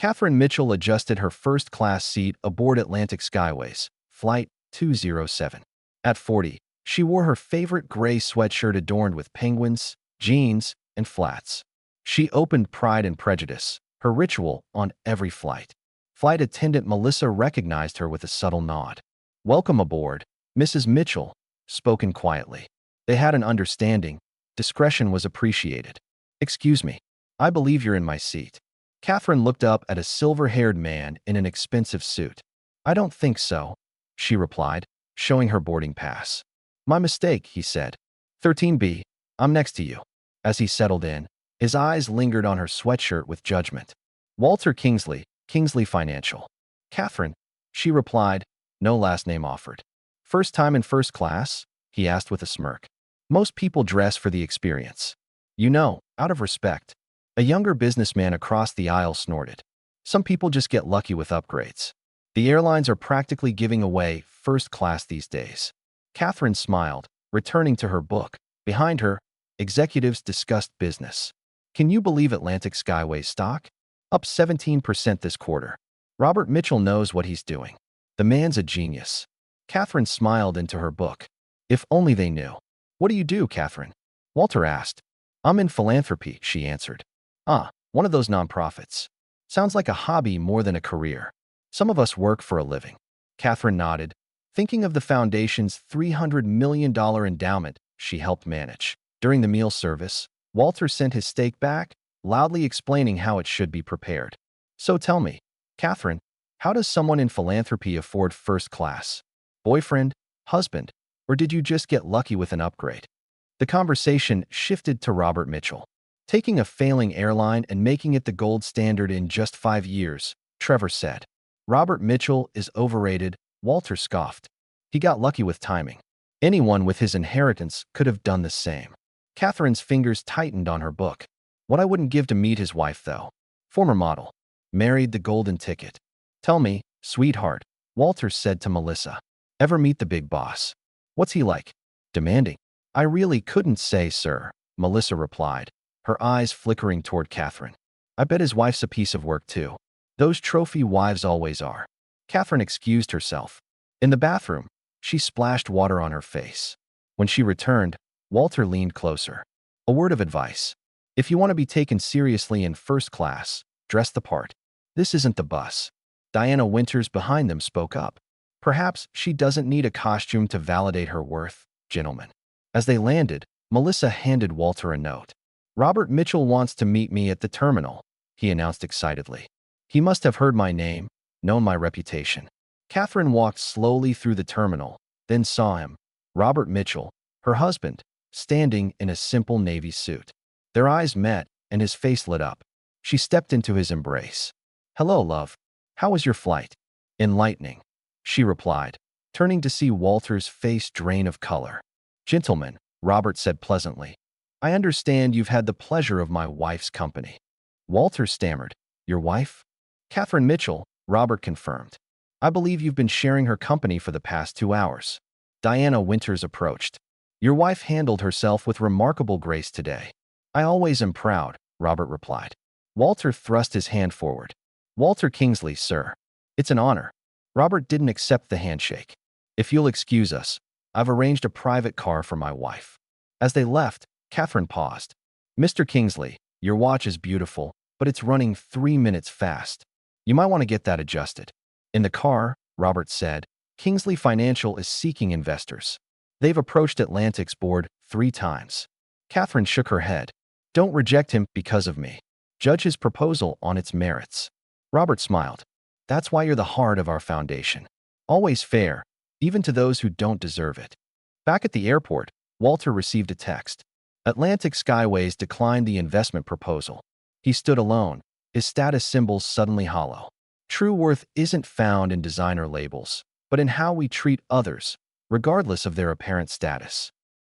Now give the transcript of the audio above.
Catherine Mitchell adjusted her first-class seat aboard Atlantic Skyways, Flight 207. At 40, she wore her favorite gray sweatshirt adorned with penguins, jeans, and flats. She opened Pride and Prejudice, her ritual, on every flight. Flight attendant Melissa recognized her with a subtle nod. "Welcome aboard, Mrs. Mitchell," spoken quietly. They had an understanding. Discretion was appreciated. "Excuse me, I believe you're in my seat." Catherine looked up at a silver-haired man in an expensive suit. "I don't think so," she replied, showing her boarding pass. "My mistake," he said. "13B, I'm next to you." As he settled in, his eyes lingered on her sweatshirt with judgment. "Walter Kingsley, Kingsley Financial." "Catherine," she replied, no last name offered. "First time in first class?" he asked with a smirk. "Most people dress for the experience. You know, out of respect." A younger businessman across the aisle snorted. "Some people just get lucky with upgrades. The airlines are practically giving away first class these days." Catherine smiled, returning to her book. Behind her, executives discussed business. "Can you believe Atlantic Skyways stock? Up 17% this quarter. Robert Mitchell knows what he's doing. The man's a genius." Catherine smiled into her book. "If only they knew." "What do you do, Catherine?" Walter asked. "I'm in philanthropy," she answered. "Ah, one of those nonprofits. Sounds like a hobby more than a career." "Some of us work for a living." Catherine nodded, thinking of the foundation's $300 million endowment she helped manage. During the meal service, Walter sent his steak back, loudly explaining how it should be prepared. "So tell me, Catherine, how does someone in philanthropy afford first class? Boyfriend, husband, or did you just get lucky with an upgrade?" The conversation shifted to Robert Mitchell. "Taking a failing airline and making it the gold standard in just 5 years," Trevor said. "Robert Mitchell is overrated," Walter scoffed. "He got lucky with timing. Anyone with his inheritance could have done the same." Catherine's fingers tightened on her book. "What I wouldn't give to meet his wife, though. Former model. Married the golden ticket." "Tell me, sweetheart," Walter said to Melissa. "Ever meet the big boss? What's he like? Demanding?" "I really couldn't say, sir," Melissa replied, her eyes flickering toward Catherine. "I bet his wife's a piece of work, too. Those trophy wives always are." Catherine excused herself. In the bathroom, she splashed water on her face. When she returned, Walter leaned closer. "A word of advice. If you want to be taken seriously in first class, dress the part. This isn't the bus." Diana Winters behind them spoke up. "Perhaps she doesn't need a costume to validate her worth, gentlemen." As they landed, Melissa handed Walter a note. "Robert Mitchell wants to meet me at the terminal," he announced excitedly. "He must have heard my name, known my reputation." Catherine walked slowly through the terminal, then saw him, Robert Mitchell, her husband, standing in a simple navy suit. Their eyes met, and his face lit up. She stepped into his embrace. "Hello, love. How was your flight?" "Enlightening," she replied, turning to see Walter's face drain of color. "Gentlemen," Robert said pleasantly, "I understand you've had the pleasure of my wife's company." Walter stammered. "Your wife?" "Catherine Mitchell," Robert confirmed. "I believe you've been sharing her company for the past 2 hours." Diana Winters approached. "Your wife handled herself with remarkable grace today." "I always am proud," Robert replied. Walter thrust his hand forward. "Walter Kingsley, sir. It's an honor." Robert didn't accept the handshake. "If you'll excuse us, I've arranged a private car for my wife." As they left, Catherine paused. "Mr. Kingsley, your watch is beautiful, but it's running 3 minutes fast. You might want to get that adjusted." In the car, Robert said, "Kingsley Financial is seeking investors. They've approached Atlantic's board 3 times." Catherine shook her head. "Don't reject him because of me. Judge his proposal on its merits." Robert smiled. "That's why you're the heart of our foundation. Always fair, even to those who don't deserve it." Back at the airport, Walter received a text. Atlantic Skyways declined the investment proposal. He stood alone, his status symbols suddenly hollow. True worth isn't found in designer labels, but in how we treat others, regardless of their apparent status.